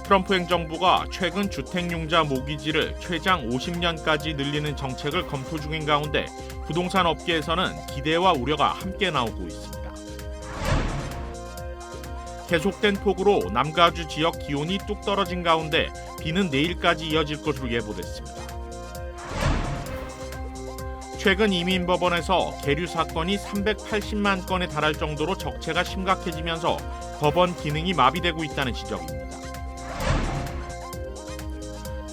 트럼프 행정부가 최근 주택융자 모기지를 최장 50년까지 늘리는 정책을 검토 중인 가운데 부동산 업계에서는 기대와 우려가 함께 나오고 있습니다. 계속된 폭우로 남가주 지역 기온이 뚝 떨어진 가운데 비는 내일까지 이어질 것으로 예보됐습니다. 최근 이민법원에서 계류 사건이 380만 건에 달할 정도로 적체가 심각해지면서 법원 기능이 마비되고 있다는 지적입니다.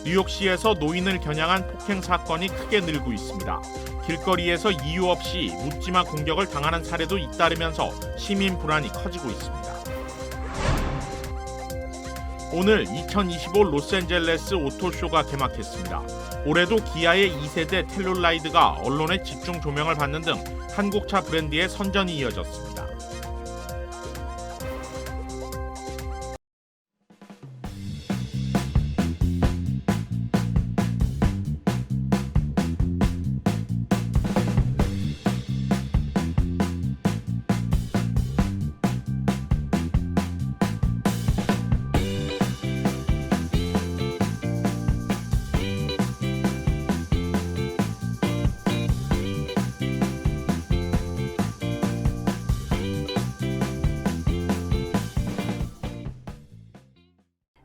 뉴욕시에서 노인을 겨냥한 폭행 사건이 크게 늘고 있습니다. 길거리에서 이유 없이 묻지마 공격을 당하는 사례도 잇따르면서 시민 불안이 커지고 있습니다. 오늘 2025 로스앤젤레스 오토쇼가 개막했습니다. 올해도 기아의 2세대 텔룰라이드가 언론의 집중 조명을 받는 등 한국차 브랜드의 선전이 이어졌습니다.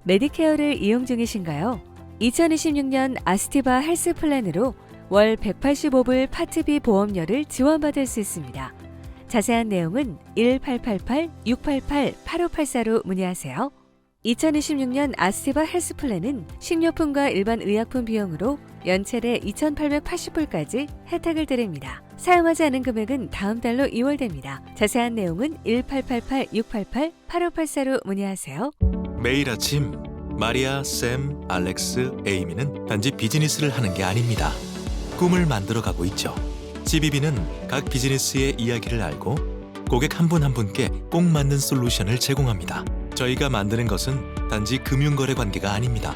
메디케어를 이용 중이신가요? 2026년 아스티바 헬스 플랜으로 월 185불 파트비 보험료를 지원받을 수 있습니다. 자세한 내용은 1888-688-8584로 문의하세요. 2026년 아스티바 헬스 플랜은 식료품과 일반 의약품 비용으로 연체대 2,880불까지 혜택을 드립니다. 사용하지 않은 금액은 다음 달로 2월됩니다. 자세한 내용은 1888-688-8584로 문의하세요. 매일 아침 마리아, 샘, 알렉스, 에이미는 단지 비즈니스를 하는 게 아닙니다. 꿈을 만들어가고 있죠. CBB는 각 비즈니스의 이야기를 알고 고객 한 분 한 분께 꼭 맞는 솔루션을 제공합니다. 저희가 만드는 것은 단지 금융거래 관계가 아닙니다.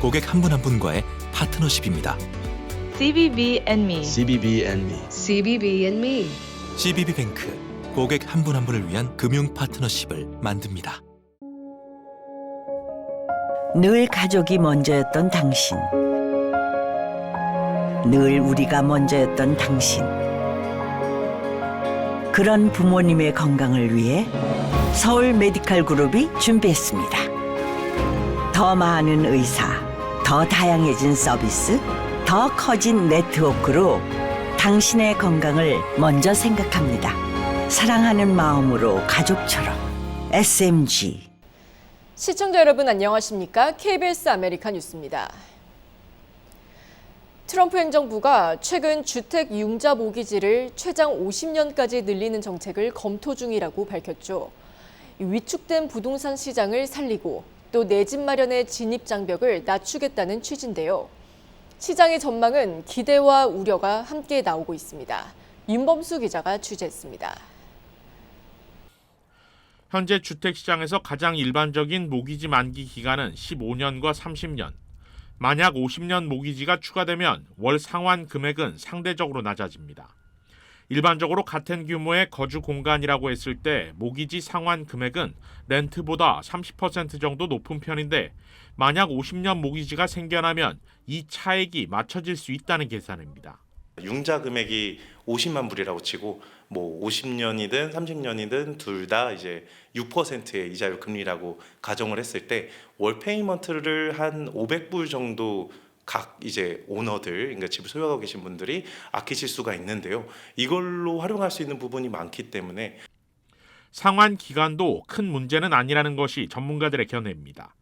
고객 한 분 한 분과의 파트너십입니다. CBB and me. CBB and me. CBB and me. CBB뱅크, 고객 한 분 한 분을 위한 금융 파트너십을 만듭니다. 늘 가족이 먼저였던 당신. 늘 우리가 먼저였던 당신. 그런 부모님의 건강을 위해 서울 메디칼 그룹이 준비했습니다. 더 많은 의사, 더 다양해진 서비스, 더 커진 네트워크로 당신의 건강을 먼저 생각합니다. 사랑하는 마음으로 가족처럼 SMG. 시청자 여러분 안녕하십니까? KBS 아메리카 뉴스입니다. 트럼프 행정부가 최근 주택 융자 모기지를 최장 50년까지 늘리는 정책을 검토 중이라고 밝혔죠. 위축된 부동산 시장을 살리고 또 내 집 마련의 진입 장벽을 낮추겠다는 취지인데요. 시장의 전망은 기대와 우려가 함께 나오고 있습니다. 윤범수 기자가 취재했습니다. 현재 주택시장에서 가장 일반적인 모기지 만기 기간은 15년과 30년. 만약 50년 모기지가 추가되면 월 상환 금액은 상대적으로 낮아집니다. 일반적으로 같은 규모의 거주 공간이라고 했을 때 모기지 상환 금액은 렌트보다 30% 정도 높은 편인데 만약 50년 모기지가 생겨나면 이 차액이 맞춰질 수 있다는 계산입니다. 융자 금액이 50만 불이라고 치고 뭐 50년이든 30년이든 둘 다 이제 6%의 이자율 금리라고 가정을 했을 때 월 페이먼트를 한 500불 정도 각 이제 오너들, 그러니까 집을 소유하고 계신 분들이 아끼실 수가 있는데요. 이걸로 활용할 수 있는 부분이 많기 때문에 상환 기간도 큰 문제는 아니라는 것이 전문가들의 견해입니다.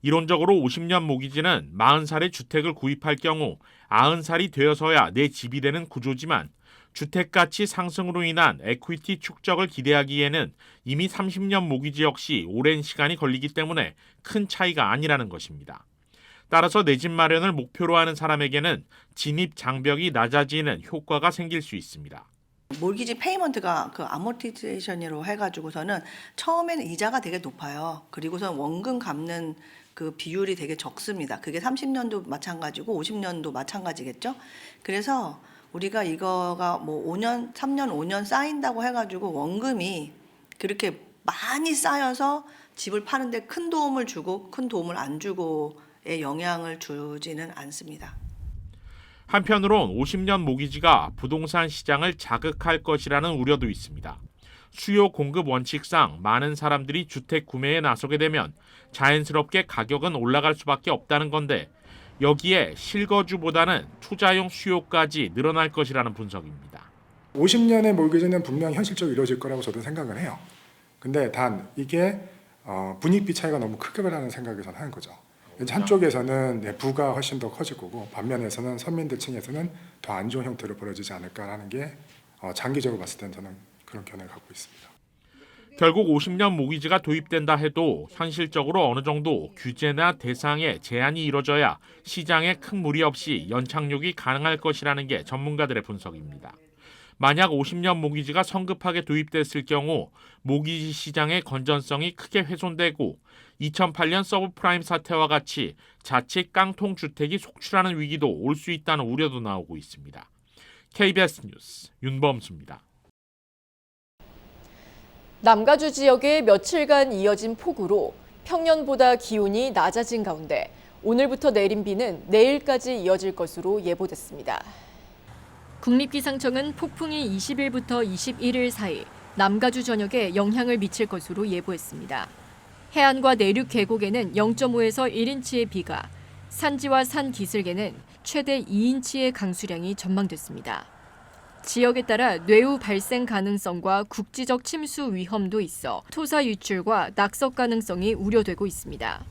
이론적으로 50년 모기지는 40살에 주택을 구입할 경우 90살이 되어서야 내 집이 되는 구조지만 주택가치 상승으로 인한 에퀴티 축적을 기대하기에는 이미 30년 모기지 역시 오랜 시간이 걸리기 때문에 큰 차이가 아니라는 것입니다. 따라서 내 집 마련을 목표로 하는 사람에게는 진입 장벽이 낮아지는 효과가 생길 수 있습니다. 몰기지 페이먼트가 그 아모티제이션으로 해가지고서는 처음에는 이자가 되게 높아요. 그리고선 원금 갚는 그 비율이 되게 적습니다. 그게 30년도 마찬가지고 50년도 마찬가지겠죠. 그래서 우리가 이거가 뭐 5년, 3년, 5년 쌓인다고 해가지고 원금이 그렇게 많이 쌓여서 집을 파는데 큰 도움을 주고 큰 도움을 안 주고의 영향을 주지는 않습니다. 한편으론 50년 모기지가 부동산 시장을 자극할 것이라는 우려도 있습니다. 수요 공급 원칙상 많은 사람들이 주택 구매에 나서게 되면 자연스럽게 가격은 올라갈 수밖에 없다는 건데 여기에 실거주보다는 투자용 수요까지 늘어날 것이라는 분석입니다. 50년의 모기지는 분명 현실적으로 이루어질 거라고 저도 생각을 해요. 근데 단 이게 분위기 차이가 너무 크게라는 생각을 저는 하는 거죠. 한쪽에서는 부가 훨씬 더 커질 거고 반면에서는 서민들 층에서는 더 안 좋은 형태로 벌어지지 않을까라는 게 장기적으로 봤을 때는 저는 그런 견해를 갖고 있습니다. 결국 50년 모기지가 도입된다 해도 현실적으로 어느 정도 규제나 대상에 제한이 이뤄져야 시장에 큰 무리 없이 연착륙이 가능할 것이라는 게 전문가들의 분석입니다. 만약 50년 모기지가 성급하게 도입됐을 경우 모기지 시장의 건전성이 크게 훼손되고 2008년 서브프라임 사태와 같이 자칫 깡통 주택이 속출하는 위기도 올 수 있다는 우려도 나오고 있습니다. KBS 뉴스 윤범수입니다. 남가주 지역에 며칠간 이어진 폭우로 평년보다 기온이 낮아진 가운데 오늘부터 내린 비는 내일까지 이어질 것으로 예보됐습니다. 국립기상청은 폭풍이 20일부터 21일 사이 남가주 전역에 영향을 미칠 것으로 예보했습니다. 해안과 내륙 계곡에는 0.5에서 1인치의 비가, 산지와 산 기슭에는 최대 2인치의 강수량이 전망됐습니다. 지역에 따라 뇌우 발생 가능성과 국지적 침수 위험도 있어 토사 유출과 낙석 가능성이 우려되고 있습니다.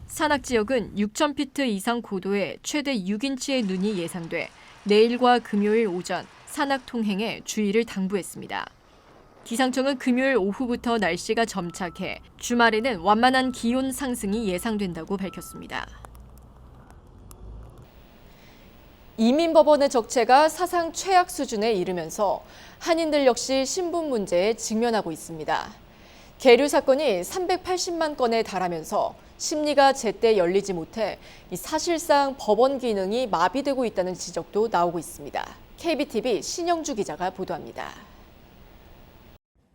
산악 지역은 6,000피트 이상 고도의 최대 6인치의 눈이 예상돼 내일과 금요일 오전 산악 통행에 주의를 당부했습니다. 기상청은 금요일 오후부터 날씨가 점착해 주말에는 완만한 기온 상승이 예상된다고 밝혔습니다. 이민법원의 적체가 사상 최악 수준에 이르면서 한인들 역시 신분 문제에 직면하고 있습니다. 계류 사건이 380만 건에 달하면서 심리가 제때 열리지 못해 사실상 법원 기능이 마비되고 있다는 지적도 나오고 있습니다. KBTV 신영주 기자가 보도합니다.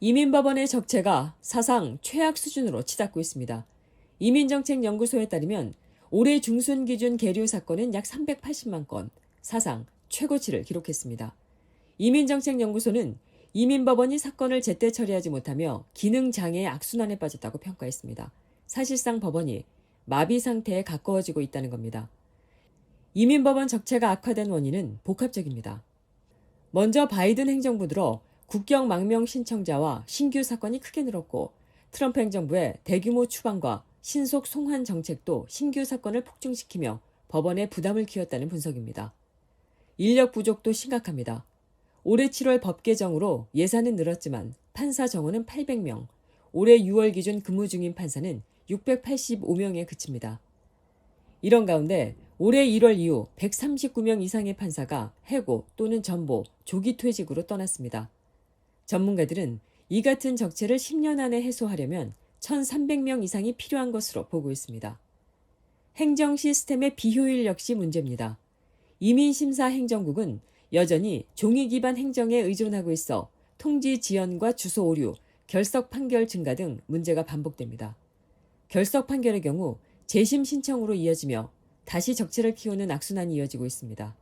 이민법원의 적체가 사상 최악 수준으로 치닫고 있습니다. 이민정책연구소에 따르면 올해 중순 기준 계류 사건은 약 380만 건, 사상 최고치를 기록했습니다. 이민정책연구소는 이민법원이 사건을 제때 처리하지 못하며 기능 장애의 악순환에 빠졌다고 평가했습니다. 사실상 법원이 마비 상태에 가까워지고 있다는 겁니다. 이민법원 적체가 악화된 원인은 복합적입니다. 먼저 바이든 행정부 들어 국경 망명 신청자와 신규 사건이 크게 늘었고 트럼프 행정부의 대규모 추방과 신속 송환 정책도 신규 사건을 폭증시키며 법원에 부담을 키웠다는 분석입니다. 인력 부족도 심각합니다. 올해 7월 법 개정으로 예산은 늘었지만 판사 정원은 800명, 올해 6월 기준 근무 중인 판사는 685명에 그칩니다. 이런 가운데 올해 1월 이후 139명 이상의 판사가 해고 또는 전보, 조기 퇴직으로 떠났습니다. 전문가들은 이 같은 적체를 10년 안에 해소하려면 1,300명 이상이 필요한 것으로 보고 있습니다. 행정 시스템의 비효율 역시 문제입니다. 이민심사 행정국은 여전히 종이 기반 행정에 의존하고 있어 통지 지연과 주소 오류, 결석 판결 증가 등 문제가 반복됩니다. 결석 판결의 경우 재심 신청으로 이어지며 다시 적체를 키우는 악순환이 이어지고 있습니다.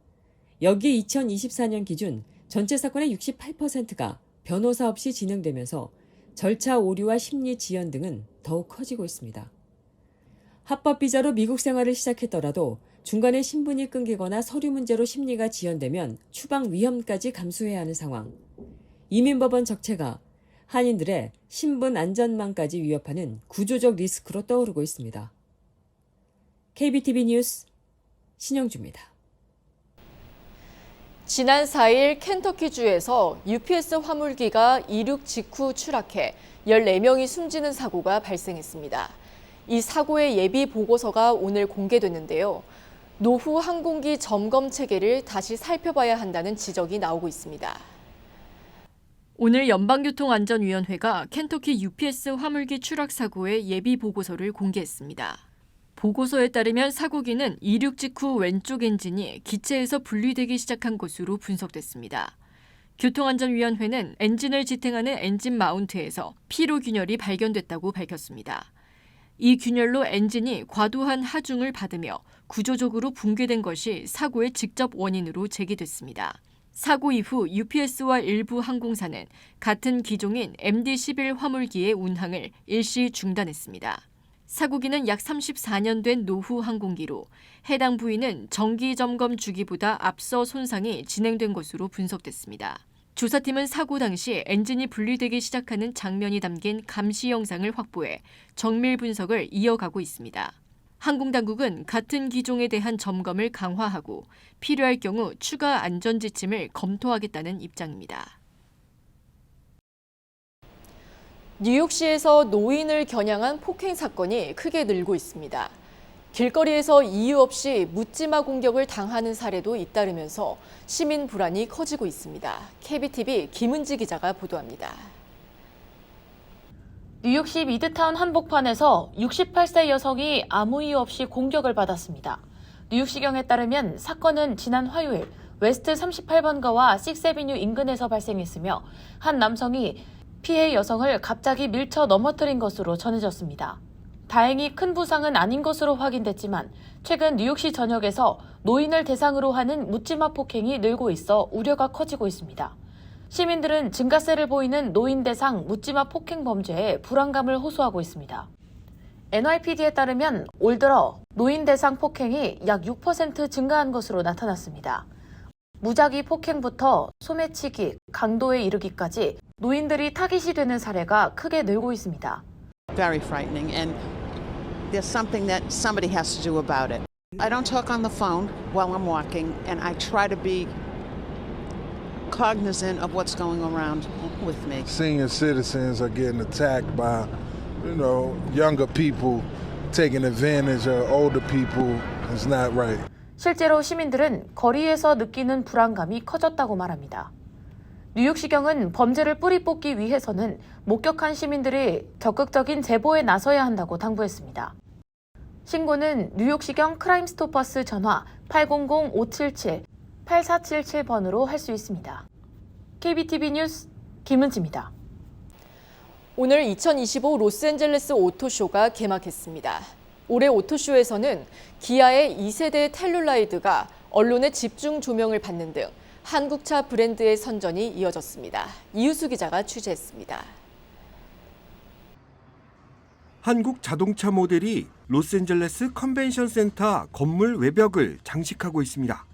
여기 2024년 기준 전체 사건의 68%가 변호사 없이 진행되면서 절차 오류와 심리 지연 등은 더욱 커지고 있습니다. 합법 비자로 미국 생활을 시작했더라도 중간에 신분이 끊기거나 서류 문제로 심리가 지연되면 추방 위험까지 감수해야 하는 상황. 이민법원 적체가 한인들의 신분 안전망까지 위협하는 구조적 리스크로 떠오르고 있습니다. KBTV 뉴스 신영주입니다. 지난 4일 켄터키주에서 UPS 화물기가 이륙 직후 추락해 14명이 숨지는 사고가 발생했습니다. 이 사고의 예비 보고서가 오늘 공개됐는데요. 노후 항공기 점검 체계를 다시 살펴봐야 한다는 지적이 나오고 있습니다. 오늘 연방교통안전위원회가 켄터키 UPS 화물기 추락 사고의 예비 보고서를 공개했습니다. 보고서에 따르면 사고기는 이륙 직후 왼쪽 엔진이 기체에서 분리되기 시작한 것으로 분석됐습니다. 교통안전위원회는 엔진을 지탱하는 엔진 마운트에서 피로 균열이 발견됐다고 밝혔습니다. 이 균열로 엔진이 과도한 하중을 받으며 구조적으로 붕괴된 것이 사고의 직접 원인으로 제기됐습니다. 사고 이후 UPS와 일부 항공사는 같은 기종인 MD-11 화물기의 운항을 일시 중단했습니다. 사고기는 약 34년 된 노후 항공기로 해당 부위는 정기 점검 주기보다 앞서 손상이 진행된 것으로 분석됐습니다. 조사팀은 사고 당시 엔진이 분리되기 시작하는 장면이 담긴 감시 영상을 확보해 정밀 분석을 이어가고 있습니다. 항공당국은 같은 기종에 대한 점검을 강화하고 필요할 경우 추가 안전 지침을 검토하겠다는 입장입니다. 뉴욕시에서 노인을 겨냥한 폭행 사건이 크게 늘고 있습니다. 길거리에서 이유 없이 묻지마 공격을 당하는 사례도 잇따르면서 시민 불안이 커지고 있습니다. KBTV 김은지 기자가 보도합니다. 뉴욕시 미드타운 한복판에서 68세 여성이 아무 이유 없이 공격을 받았습니다. 뉴욕시경에 따르면 사건은 지난 화요일 웨스트 38번가와 6에비뉴 인근에서 발생했으며 한 남성이 피해 여성을 갑자기 밀쳐 넘어뜨린 것으로 전해졌습니다. 다행히 큰 부상은 아닌 것으로 확인됐지만 최근 뉴욕시 전역에서 노인을 대상으로 하는 묻지마 폭행이 늘고 있어 우려가 커지고 있습니다. 시민들은 증가세를 보이는 노인 대상 묻지마 폭행 범죄에 불안감을 호소하고 있습니다. NYPD에 따르면 올 들어 노인 대상 폭행이 약 6% 증가한 것으로 나타났습니다. 무작위 폭행부터 소매치기, 강도에 이르기까지 노인들이 타깃이 되는 사례가 크게 늘고 있습니다. Very frightening, and there's something that somebody has to do about it. I don't talk on the phone while I'm walking, and I try to be cognizant of what's going around with me. Senior citizens are getting attacked by, younger people taking advantage of older people. It's not right. 실제로 시민들은 거리에서 느끼는 불안감이 커졌다고 말합니다. 뉴욕시경은 범죄를 뿌리 뽑기 위해서는 목격한 시민들이 적극적인 제보에 나서야 한다고 당부했습니다. 신고는 뉴욕시경 크라임스토퍼스 전화 800-577-8477번으로 할 수 있습니다. KBTV 뉴스 김은지입니다. 오늘 2025 로스앤젤레스 오토쇼가 개막했습니다. 올해 오토쇼에서는 기아의 2세대 텔룰라이드가 언론의 집중 조명을 받는 등 한국차 브랜드의 선전이 이어졌습니다. 이유수 기자가 취재했습니다. 한국 자동차 모델이 로스앤젤레스 컨벤션 센터 건물 외벽을 장식하고 있습니다.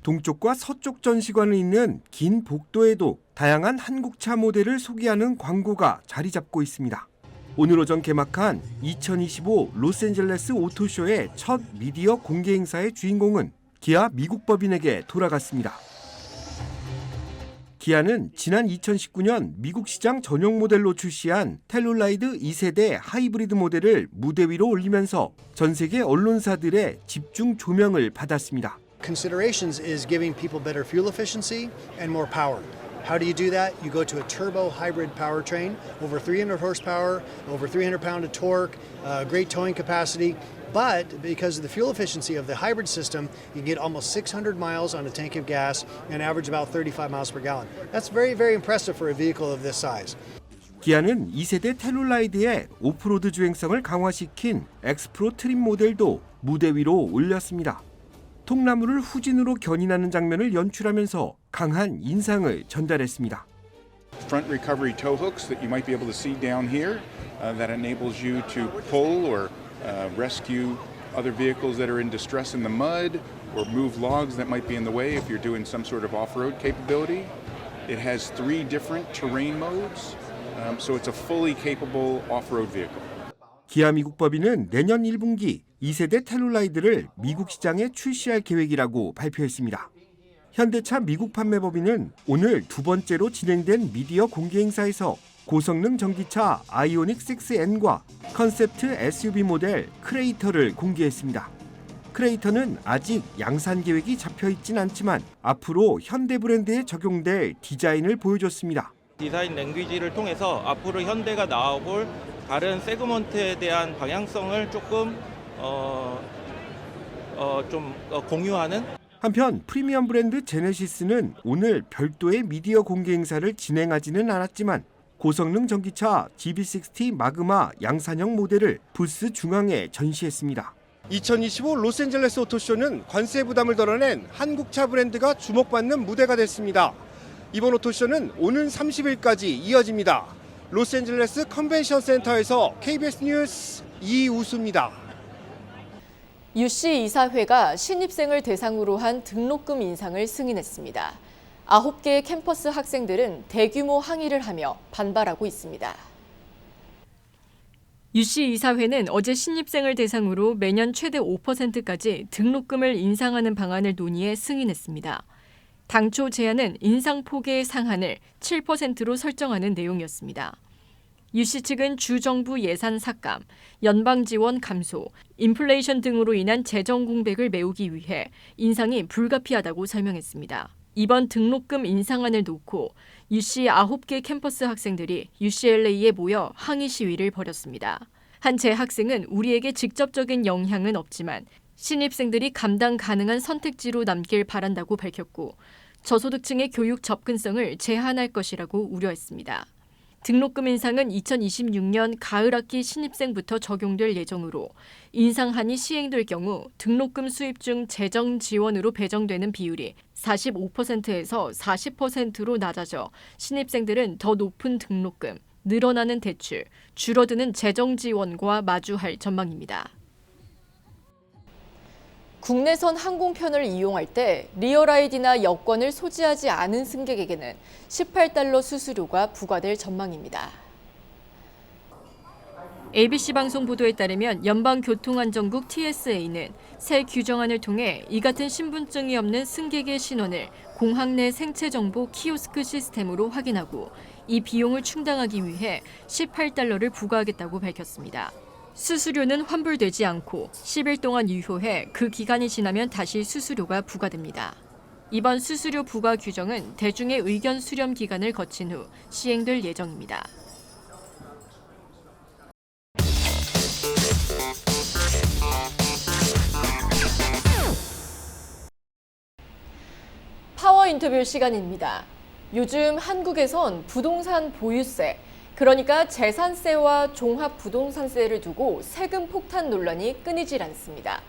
동쪽과 서쪽 전시관을 잇는 긴 복도에도 다양한 한국차 모델을 소개하는 광고가 자리 잡고 있습니다. 오늘 오전 개막한 2025 로스앤젤레스 오토쇼의 첫 미디어 공개 행사의 주인공은 기아 미국 법인에게 돌아갔습니다. 기아는 지난 2019년 미국 시장 전용 모델로 출시한 텔룰라이드 2세대 하이브리드 모델을 무대 위로 올리면서 전 세계 언론사들의 집중 조명을 받았습니다. Considerations is giving people better fuel efficiency and more power. How do you do that? You go to a turbo hybrid powertrain, over 300 horsepower, over 300 pound of torque, great towing capacity. But because of the fuel efficiency of the hybrid system, you can get almost 600 miles on a tank of gas and average about 35 miles per gallon. That's very, very impressive for a vehicle of this size. 기아는 2세대 텔룰라이드의 오프로드 주행성을 강화시킨 엑스프로 트림 모델도 무대 위로 올렸습니다. 통나무를 후진으로 견인하는 장면을 연출하면서 강한 인상을 전달했습니다. Front recovery tow hooks that you might be able to see down here that enables you to pull or rescue other vehicles that are in distress in the mud or move logs that might be in the way if you're doing some sort of off-road capability. It has 3 different terrain modes, so it's a fully capable off-road vehicle. 기아 미국 법인은 내년 1분기 2세대 텔룰라이드를 미국 시장에 출시할 계획이라고 발표했습니다. 현대차 미국 판매 법인은 오늘 두 번째로 진행된 미디어 공개 행사에서 고성능 전기차 아이오닉 6N과 컨셉트 SUV 모델 크레이터를 공개했습니다. 크레이터는 아직 양산 계획이 잡혀있진 않지만 앞으로 현대 브랜드에 적용될 디자인을 보여줬습니다. 디자인 랭귀지를 통해서 앞으로 현대가 나아올 다른 세그먼트에 대한 방향성을 조금 공유하는. 한편 프리미엄 브랜드 제네시스는 오늘 별도의 미디어 공개 행사를 진행하지는 않았지만 고성능 전기차 GB60 마그마 양산형 모델을 부스 중앙에 전시했습니다. 2025 로스앤젤레스 오토쇼는 관세 부담을 덜어낸 한국차 브랜드가 주목받는 무대가 됐습니다. 이번 오토쇼는 오는 30일까지 이어집니다. 로스앤젤레스 컨벤션 센터에서 KBS 뉴스 이우수입니다. UC 이사회가 신입생을 대상으로 한 등록금 인상을 승인했습니다. 9개의 캠퍼스 학생들은 대규모 항의를 하며 반발하고 있습니다. UC 이사회는 어제 신입생을 대상으로 매년 최대 5%까지 등록금을 인상하는 방안을 논의해 승인했습니다. 당초 제안은 인상 폭의 상한을 7%로 설정하는 내용이었습니다. UC 측은 주정부 예산 삭감, 연방 지원 감소, 인플레이션 등으로 인한 재정 공백을 메우기 위해 인상이 불가피하다고 설명했습니다. 이번 등록금 인상안을 놓고 UC 9개 캠퍼스 학생들이 UCLA에 모여 항의 시위를 벌였습니다. 한 재학생은 우리에게 직접적인 영향은 없지만 신입생들이 감당 가능한 선택지로 남길 바란다고 밝혔고 저소득층의 교육 접근성을 제한할 것이라고 우려했습니다. 등록금 인상은 2026년 가을 학기 신입생부터 적용될 예정으로 인상안이 시행될 경우 등록금 수입 중 재정 지원으로 배정되는 비율이 45%에서 40%로 낮아져 신입생들은 더 높은 등록금, 늘어나는 대출, 줄어드는 재정 지원과 마주할 전망입니다. 국내선 항공편을 이용할 때 리얼아이디나 여권을 소지하지 않은 승객에게는 $18 수수료가 부과될 전망입니다. ABC 방송 보도에 따르면 연방교통안전국 TSA는 새 규정안을 통해 이 같은 신분증이 없는 승객의 신원을 공항 내 생체 정보 키오스크 시스템으로 확인하고 이 비용을 충당하기 위해 $18를 부과하겠다고 밝혔습니다. 수수료는 환불되지 않고 10일 동안 유효해 그 기간이 지나면 다시 수수료가 부과됩니다. 이번 수수료 부과 규정은 대중의 의견 수렴 기간을 거친 후 시행될 예정입니다. 파워 인터뷰 시간입니다. 요즘 한국에선 부동산 보유세, 그러니까 재산세와 종합부동산세를 두고 세금 폭탄 논란이 끊이질 않습니다.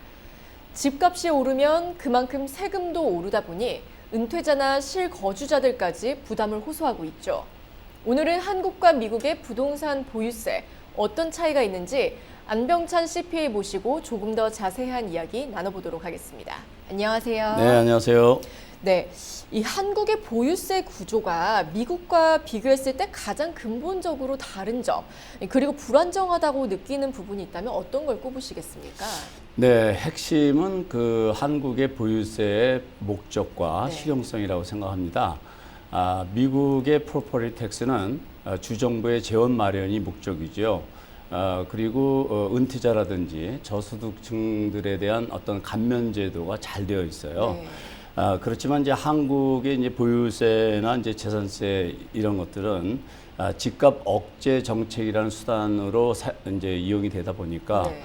집값이 오르면 그만큼 세금도 오르다 보니 은퇴자나 실거주자들까지 부담을 호소하고 있죠. 오늘은 한국과 미국의 부동산 보유세 어떤 차이가 있는지 안병찬 CPA 모시고 조금 더 자세한 이야기 나눠보도록 하겠습니다. 안녕하세요. 네, 안녕하세요. 네, 이 한국의 보유세 구조가 미국과 비교했을 때 가장 근본적으로 다른 점, 그리고 불안정하다고 느끼는 부분이 있다면 어떤 걸 꼽으시겠습니까? 네, 핵심은 그 한국의 보유세의 목적과 네. 실용성이라고 생각합니다. 미국의 프로퍼티 텍스는 주정부의 재원 마련이 목적이죠. 그리고 은퇴자라든지 저소득층들에 대한 어떤 감면 제도가 잘 되어 있어요. 네. 그렇지만 이제 한국의 이제 보유세나 이제 재산세 이런 것들은 집값 억제 정책이라는 수단으로 이제 이용이 되다 보니까 네.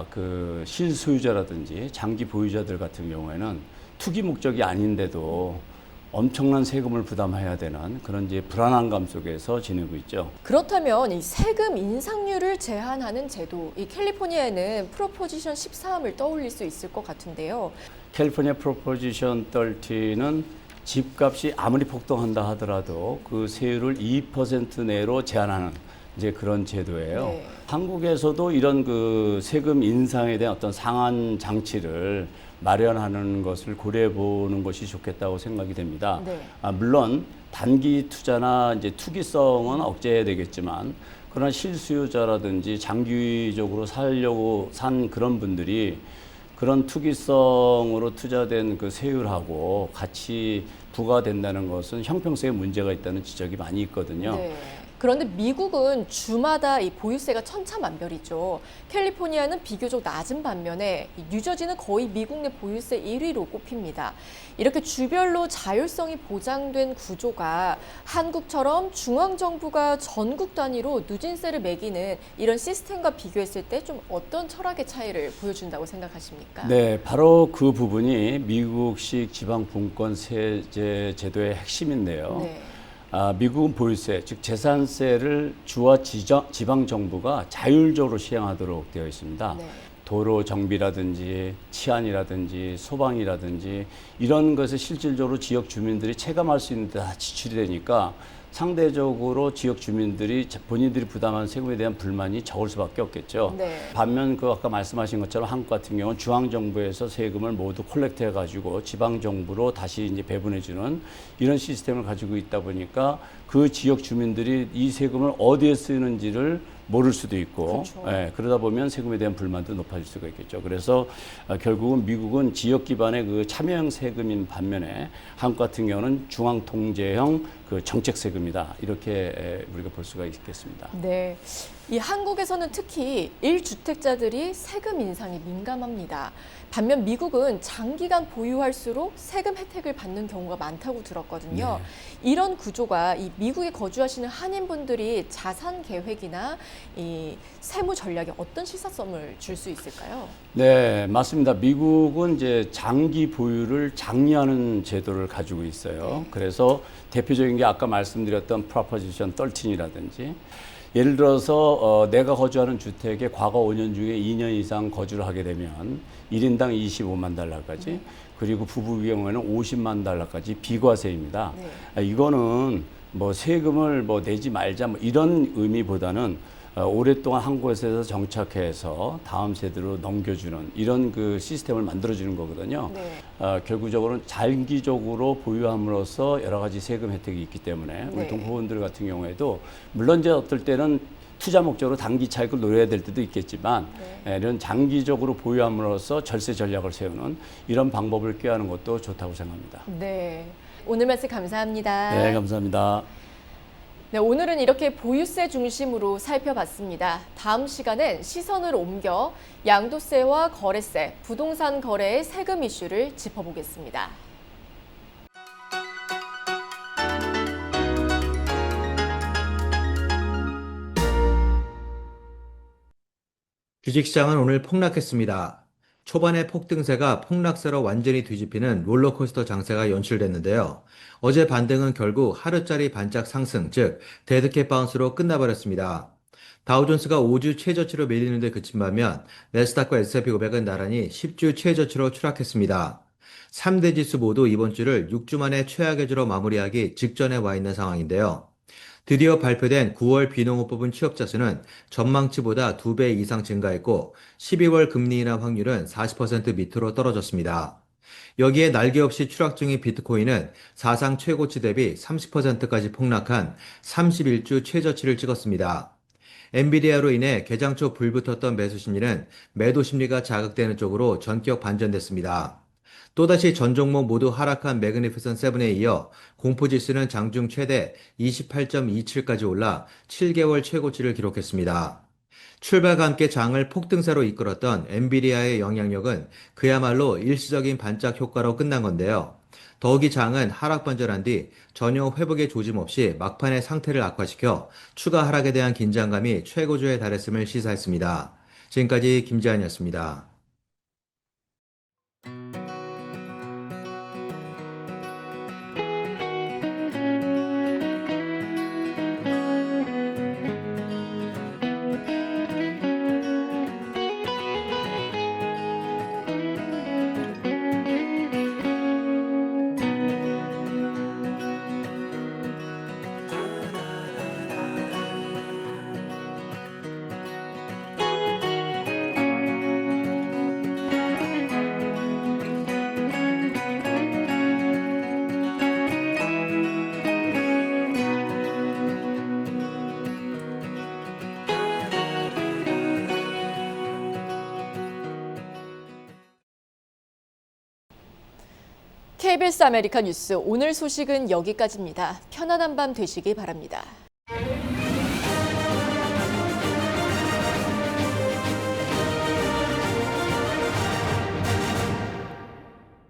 그 실소유자라든지 장기 보유자들 같은 경우에는 투기 목적이 아닌데도 엄청난 세금을 부담해야 되는 그런 이제 불안함감 속에서 지내고 있죠. 그렇다면 이 세금 인상률을 제한하는 제도, 이 캘리포니아에는 프로포지션 13을 떠올릴 수 있을 것 같은데요. 캘리포니아 프로포지션 30는 집값이 아무리 폭등한다 하더라도 그 세율을 2% 내로 제한하는 이제 그런 제도예요. 네. 한국에서도 이런 그 세금 인상에 대한 어떤 상한 장치를 마련하는 것을 고려해 보는 것이 좋겠다고 생각이 됩니다. 네. 물론 단기 투자나 이제 투기성은 억제해야 되겠지만 그러나 실수요자라든지 장기적으로 살려고 산 그런 분들이 그런 투기성으로 투자된 그 세율하고 같이 부과된다는 것은 형평성에 문제가 있다는 지적이 많이 있거든요. 네. 그런데 미국은 주마다 이 보유세가 천차만별이죠. 캘리포니아는 비교적 낮은 반면에 뉴저지는 거의 미국 내 보유세 1위로 꼽힙니다. 이렇게 주별로 자율성이 보장된 구조가 한국처럼 중앙정부가 전국 단위로 누진세를 매기는 이런 시스템과 비교했을 때 좀 어떤 철학의 차이를 보여준다고 생각하십니까? 네, 바로 그 부분이 미국식 지방분권세제 제도의 핵심인데요. 네. 미국은 보유세, 즉 재산세를 주와 지방 정부가 자율적으로 시행하도록 되어 있습니다. 네. 도로 정비라든지 치안이라든지 소방이라든지 이런 것을 실질적으로 지역 주민들이 체감할 수 있는 데 다 지출이 되니까 상대적으로 지역 주민들이 본인들이 부담하는 세금에 대한 불만이 적을 수밖에 없겠죠. 네. 반면 그 아까 말씀하신 것처럼 한국 같은 경우는 중앙 정부에서 세금을 모두 콜렉트해 가지고 지방 정부로 다시 이제 배분해 주는 이런 시스템을 가지고 있다 보니까 그 지역 주민들이 이 세금을 어디에 쓰는지를 모를 수도 있고, 그렇죠. 예, 그러다 보면 세금에 대한 불만도 높아질 수가 있겠죠. 그래서 결국은 미국은 지역 기반의 그 참여형 세금인 반면에 한국 같은 경우는 중앙 통제형 그 정책 세금이다. 이렇게 우리가 볼 수가 있겠습니다. 네. 이 한국에서는 특히 1주택자들이 세금 인상에 민감합니다. 반면 미국은 장기간 보유할수록 세금 혜택을 받는 경우가 많다고 들었거든요. 이런 구조가 이 미국에 거주하시는 한인분들이 자산 계획이나 이 세무 전략에 어떤 시사점을 줄 수 있을까요? 네, 맞습니다. 미국은 이제 장기 보유를 장려하는 제도를 가지고 있어요. 그래서 대표적인 게 아까 말씀드렸던 프로포지션 13이라든지 예를 들어서 내가 거주하는 주택에 과거 5년 중에 2년 이상 거주를 하게 되면 1인당 25만 달러까지 그리고 부부 경우에는 50만 달러까지 비과세입니다. 이거는 뭐 세금을 뭐 내지 말자 뭐 이런 의미보다는 오랫동안 한 곳에서 정착해서 다음 세대로 넘겨주는 이런 그 시스템을 만들어주는 거거든요. 결국적으로는 장기적으로 보유함으로써 여러 가지 세금 혜택이 있기 때문에 우리 동포분들 같은 경우에도 물론 이제 어떨 때는 투자 목적으로 단기 차익을 노려야 될 때도 있겠지만 이런 장기적으로 보유함으로써 절세 전략을 세우는 이런 방법을 꾀하는 것도 좋다고 생각합니다. 네, 오늘 말씀 감사합니다. 네, 감사합니다. 네, 오늘은 이렇게 보유세 중심으로 살펴봤습니다. 다음 시간엔 시선을 옮겨 양도세와 거래세, 부동산 거래의 세금 이슈를 짚어보겠습니다. 주식시장은 오늘 폭락했습니다. 초반에 폭등세가 폭락세로 완전히 뒤집히는 롤러코스터 장세가 연출됐는데요. 어제 반등은 결국 하루짜리 반짝 상승, 즉 데드캣 바운스로 끝나버렸습니다. 다우존스가 5주 최저치로 밀리는 데 그친 반면 내스닥과 S&P 500은 나란히 10주 최저치로 추락했습니다. 3대 지수 모두 이번 주를 6주 만에 최악의 주로 마무리하기 직전에 와 있는 상황인데요. 드디어 발표된 9월 비농업부분 취업자 수는 전망치보다 2배 이상 증가했고 12월 금리 인하 확률은 40% 밑으로 떨어졌습니다. 여기에 날개 없이 추락 중인 비트코인은 사상 최고치 대비 30%까지 폭락한 31주 최저치를 찍었습니다. 엔비디아로 인해 개장 초 불붙었던 매수 심리는 매도 심리가 자극되는 쪽으로 전격 반전됐습니다. 또다시 전 종목 모두 하락한 매그니피선 7에 이어 공포지수는 장중 최대 28.27까지 올라 7개월 최고치를 기록했습니다. 출발과 함께 장을 폭등세로 이끌었던 엔비디아의 영향력은 그야말로 일시적인 반짝 효과로 끝난 건데요. 더욱이 장은 하락 반전한 뒤 전혀 회복의 조짐 없이 막판의 상태를 악화시켜 추가 하락에 대한 긴장감이 최고조에 달했음을 시사했습니다. 지금까지 김지한이었습니다. KBS 아메리카 뉴스 오늘 소식은 여기까지입니다. 편안한 밤 되시기 바랍니다.